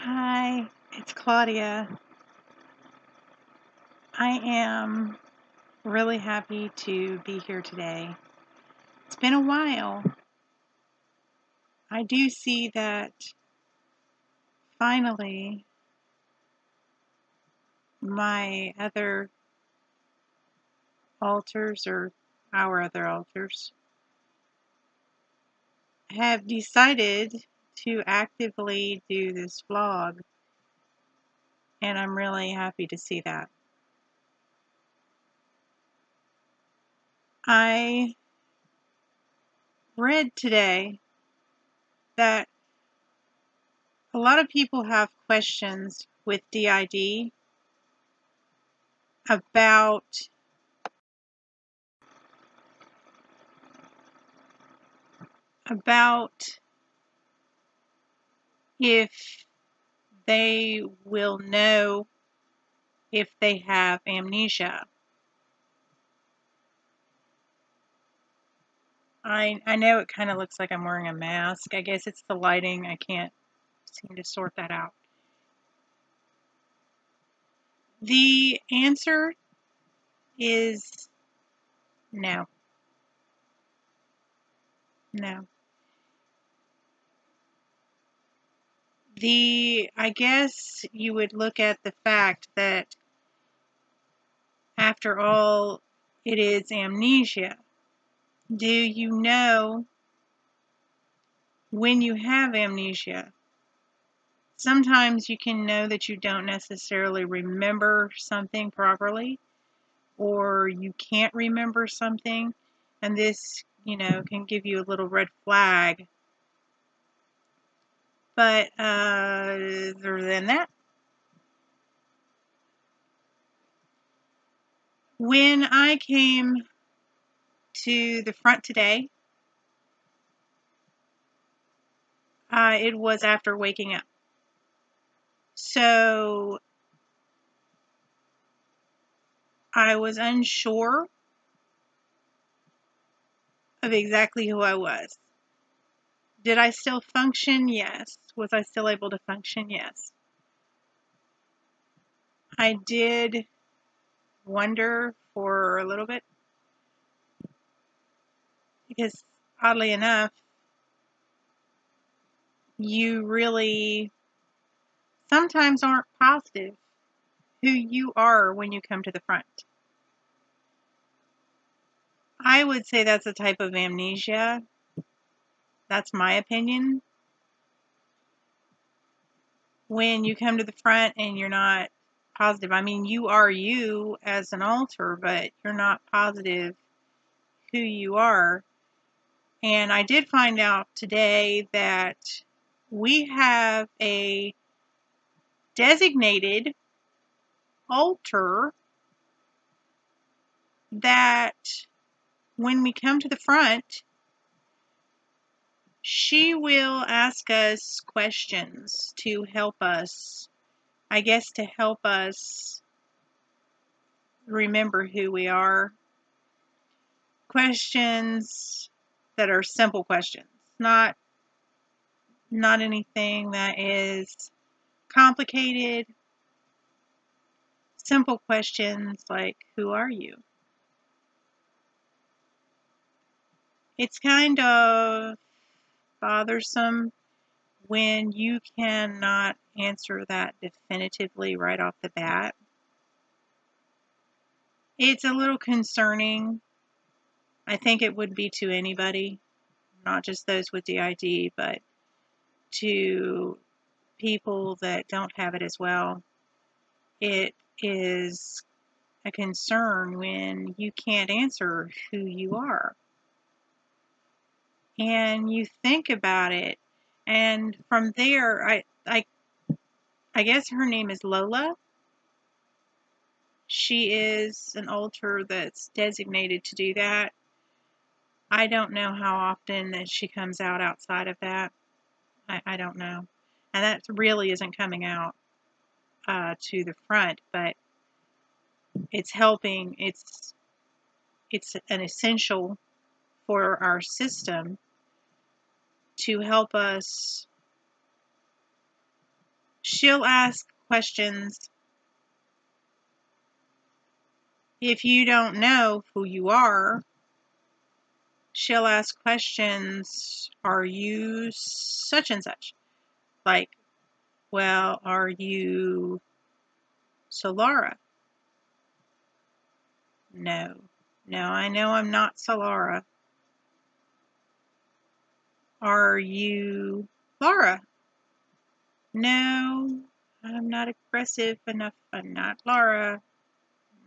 Hi, it's Claudia. I am really happy to be here today. It's been a while. I do see that finally my other alters, or our other alters, have decided to actively do this vlog, and I'm really happy to see that. I read today that a lot of people have questions with DID about if they will know if they have amnesia. I know it kind of looks like I'm wearing a mask. I guess it's the lighting. I can't seem to sort that out. The answer is no. No. I guess you would look at the fact that after all, it is amnesia. Do you know when you have amnesia? Sometimes you can know that you don't necessarily remember something properly, or you can't remember something, and this, can give you a little red flag. But other than that, when I came to the front today, it was after waking up. So I was unsure of exactly who I was. Did I still function? Yes. Was I still able to function? Yes. I did wonder for a little bit, because oddly enough, you really sometimes aren't positive who you are when you come to the front. I would say that's a type of amnesia. That's my opinion. When you come to the front and you're not positive, I mean, you are you as an alter, but you're not positive who you are. And I did find out today that we have a designated alter that when we come to the front, she will ask us questions to help us, I guess, to help us remember who we are. Questions that are simple questions, not anything that is complicated. Simple questions like, who are you? It's kind of bothersome when you cannot answer that definitively right off the bat. It's a little concerning. I think it would be to anybody, not just those with DID, but to people that don't have it as well. It is a concern when you can't answer who you are. And you think about it, and from there, I guess her name is Lola. She is an alter that's designated to do that. I don't know how often that she comes out outside of that. I don't know. And that really isn't coming out to the front, but it's helping. It's an essential for our system to help us she'll ask questions. If you don't know who you are, she'll ask questions. Are you such and such? Like, well, are you Solara? No. No, I know I'm not Solara. Are you Laura? No, I'm not aggressive enough. I'm not Laura.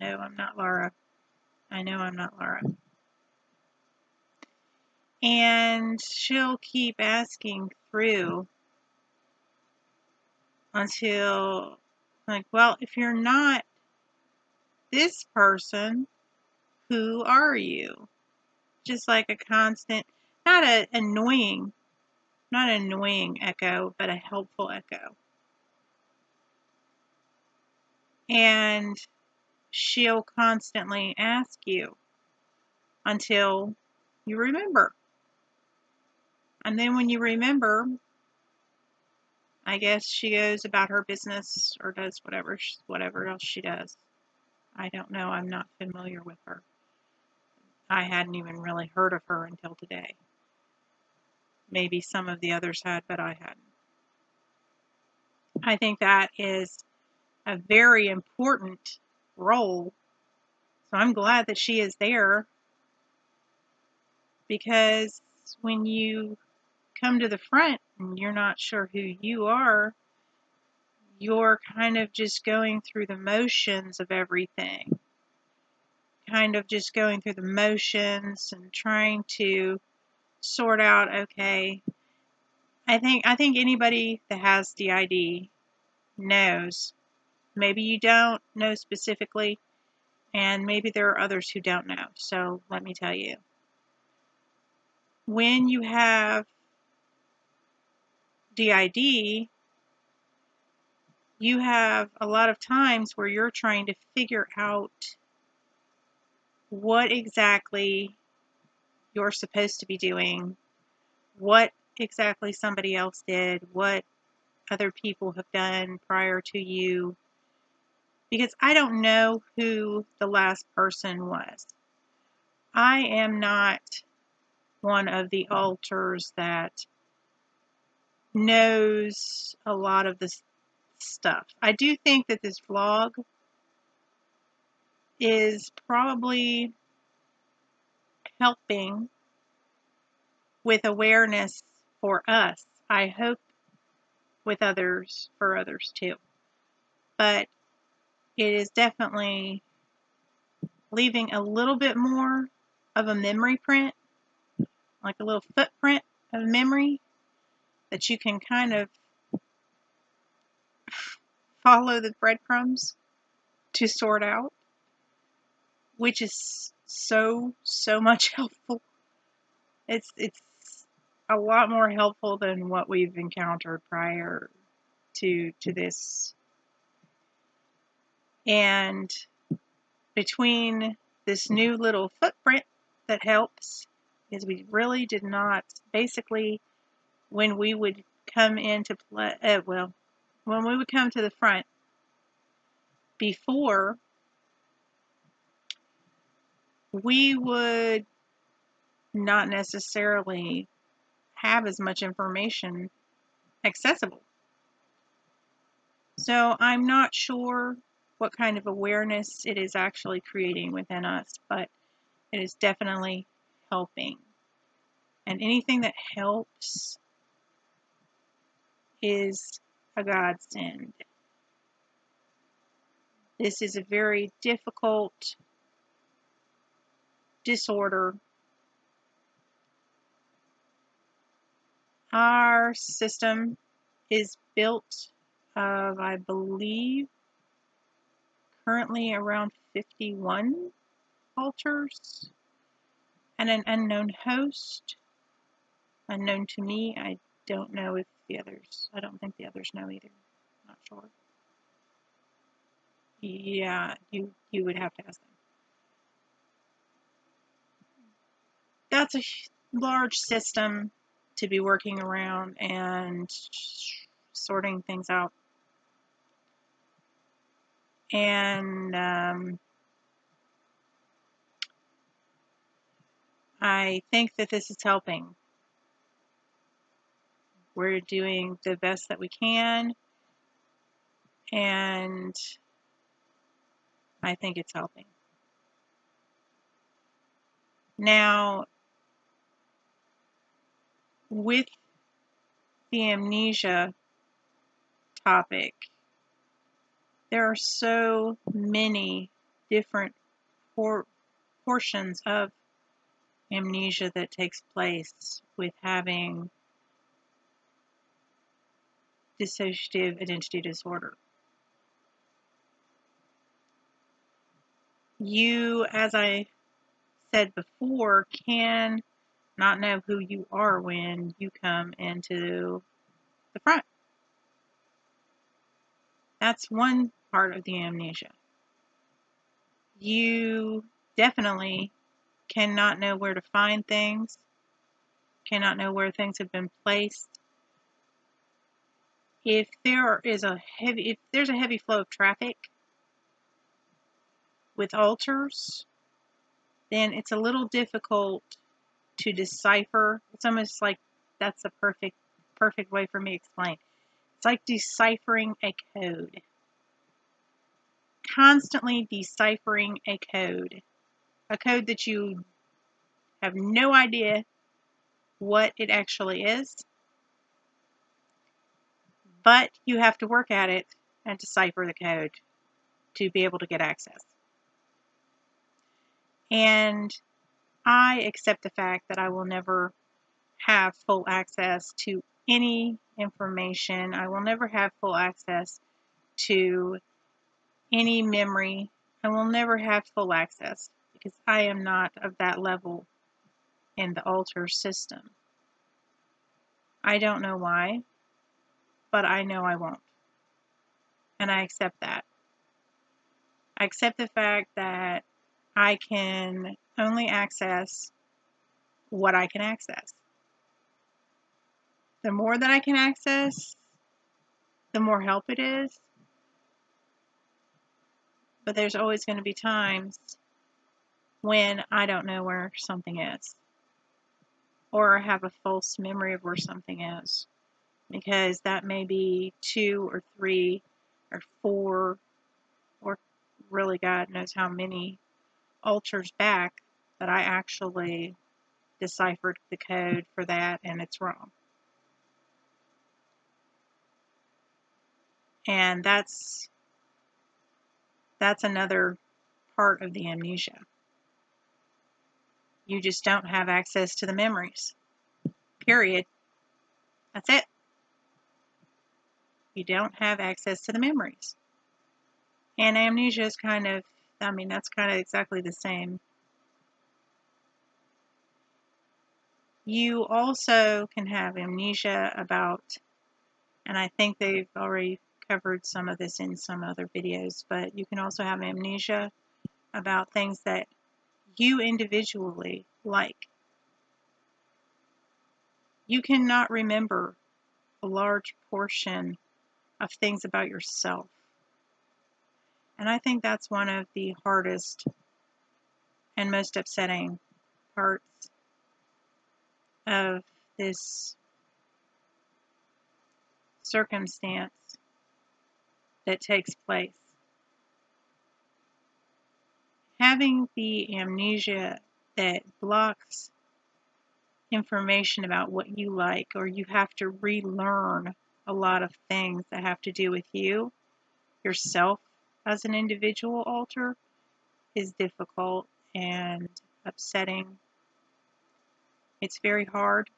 No, I'm not Laura. I know I'm not Laura. And she'll keep asking through until, like, well, if you're not this person, who are you? Just like a constant, not an annoying echo, but a helpful echo. And she'll constantly ask you until you remember. And then when you remember, I guess she goes about her business or does whatever else she does. I don't know. I'm not familiar with her. I hadn't even really heard of her until today. Maybe some of the others had, but I hadn't. I think that is a very important role. So I'm glad that she is there, because when you come to the front and you're not sure who you are, you're kind of just going through the motions of everything. Kind of just going through the motions and trying to sort out, okay, I think anybody that has DID knows. Maybe you don't know specifically, and maybe there are others who don't know. So let me tell you. When you have DID, you have a lot of times where you're trying to figure out what exactly you're supposed to be doing, what exactly somebody else did, what other people have done prior to you, because I don't know who the last person was. I am not one of the alters that knows a lot of this stuff. I do think that this vlog is probably helping with awareness for us. I hope with others, for others too. But it is definitely leaving a little bit more of a memory print, like a little footprint of memory that you can kind of follow the breadcrumbs to sort out, which is so much helpful. It's a lot more helpful than what we've encountered prior to this. And between this new little footprint that helps, is we really did not, basically, when we would come into play, when we would come to the front, before, we would not necessarily have as much information accessible. So I'm not sure what kind of awareness it is actually creating within us, but it is definitely helping. And anything that helps is a godsend. This is a very difficult disorder. Our system is built of, I believe, currently around 51 alters and an unknown host. Unknown to me. I don't know if the others, I don't think the others know either. Not sure. Yeah, you would have to ask them. That's a large system to be working around and sorting things out And I think that this is helping. We're doing the best that we can, and I think it's helping. Now, with the amnesia topic, there are so many different portions of amnesia that takes place with having dissociative identity disorder. You, as I said before, can not know who you are when you come into the front. That's one part of the amnesia. You definitely cannot know where to find things, cannot know where things have been placed. If there's a heavy flow of traffic with alters, then it's a little difficult to decipher. It's almost like that's a perfect way for me to explain. It's like deciphering a code. Constantly deciphering a code that you have no idea what it actually is, but you have to work at it and decipher the code to be able to get access. And I accept the fact that I will never have full access to any information. I will never have full access to any memory. I will never have full access because I am not of that level in the alter system. I don't know why, but I know I won't. And I accept that. I accept the fact that I can only access what I can access. The more that I can access, the more help it is. But there's always going to be times when I don't know where something is, or have a false memory of where something is, because that may be 2 or 3 or 4, or really God knows how many alters back that I actually deciphered the code for that and it's wrong. And that's another part of the amnesia. You just don't have access to the memories. Period. That's it. You don't have access to the memories. And amnesia is that's kind of exactly the same. You also can have amnesia about, and I think they've already covered some of this in some other videos, but you can also have amnesia about things that you individually like. You cannot remember a large portion of things about yourself. And I think that's one of the hardest and most upsetting parts of this circumstance that takes place. Having the amnesia that blocks information about what you like, or you have to relearn a lot of things that have to do with you, yourself as an individual alter, is difficult and upsetting. It's very hard.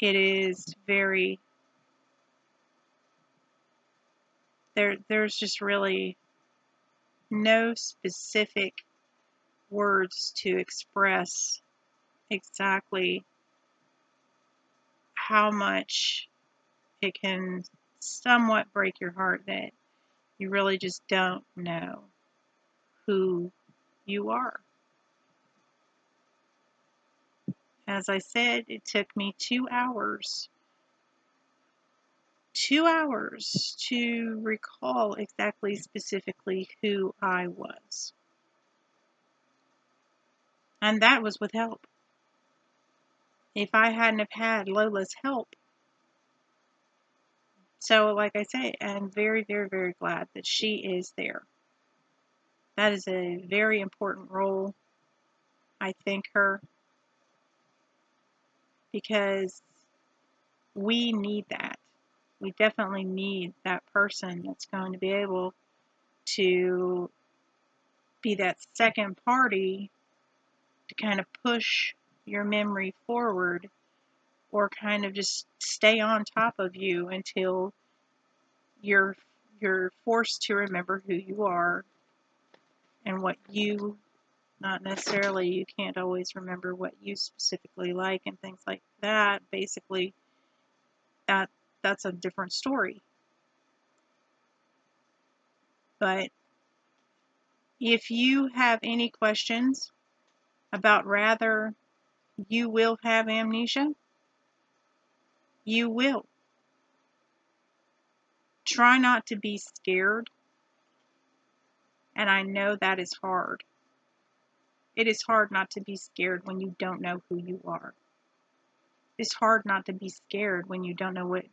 It is very, there's just really no specific words to express exactly how much it can somewhat break your heart that you really just don't know who you are. As I said, it took me 2 hours 2 hours to recall exactly specifically who I was. And that was with help. If I hadn't have had Lola's help. So, like I say, I'm very, very, very glad that she is there. That is a very important role. I thank her because we need that. We definitely need that person that's going to be able to be that second party to kind of push your memory forward or kind of just stay on top of you until you're forced to remember who you are and what you, not necessarily, you can't always remember what you specifically like and things like that. Basically, that's a different story. But if you have any questions about whether you will have amnesia, you will. Try not to be scared. And I know that is hard. It is hard not to be scared when you don't know who you are. It's hard not to be scared when you don't know what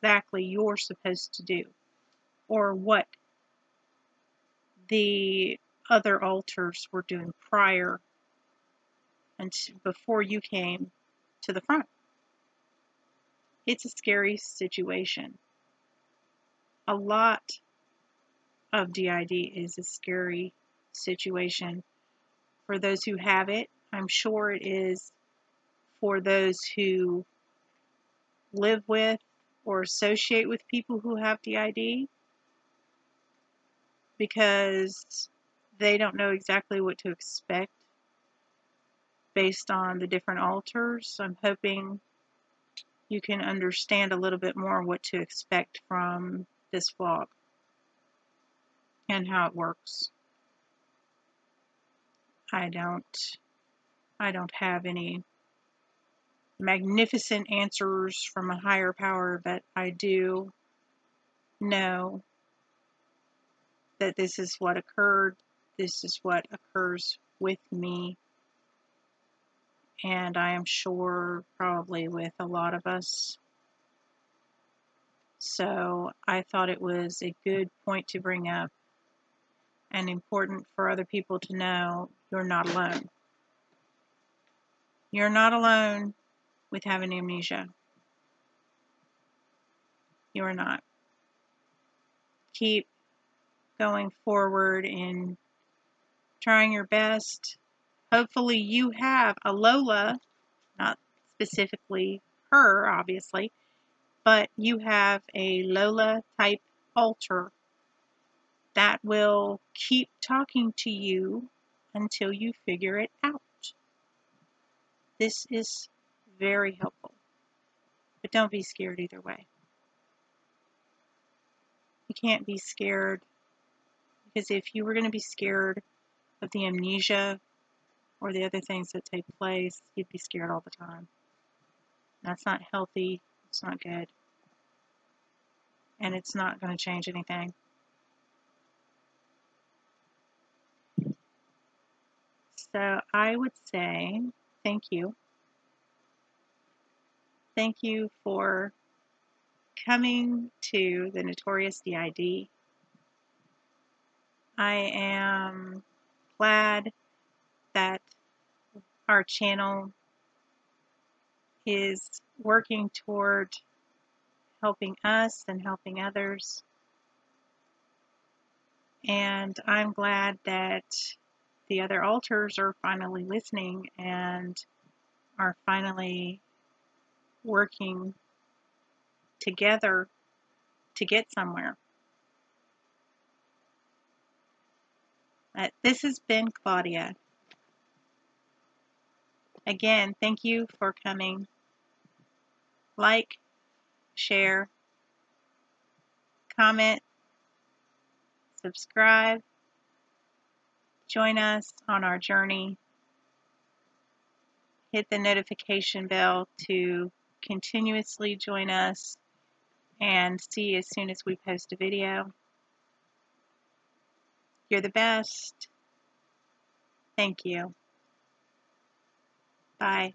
exactly you're supposed to do or what the other alters were doing prior and before you came to the front. It's a scary situation. A lot of DID is a scary situation for those who have it. I'm sure it is for those who live with or associate with people who have DID, because they don't know exactly what to expect based on the different alters. I'm hoping you can understand a little bit more what to expect from this vlog and how it works. I don't have any magnificent answers from a higher power, but I do know that this is what occurred. This is what occurs with me. And I am sure probably with a lot of us. So I thought it was a good point to bring up and important for other people to know you're not alone. You're not alone with having amnesia. You are not. Keep going forward and trying your best. Hopefully you have a Lola, not specifically her, obviously, but you have a Lola type alter that will keep talking to you until you figure it out. This is very helpful, but don't be scared either way. You can't be scared, because if you were going to be scared of the amnesia or the other things that take place, you'd be scared all the time. That's not healthy, it's not good, and it's not going to change anything. So I would say thank you. Thank you for coming to the Notorious DID. I am glad that our channel is working toward helping us and helping others. And I'm glad that the other alters are finally listening and are finally working together to get somewhere. This has been Claudia. Again, thank you for coming. Like, share, comment, subscribe, join us on our journey. Hit the notification bell to continuously join us and see as soon as we post a video. You're the best. Thank you. Bye.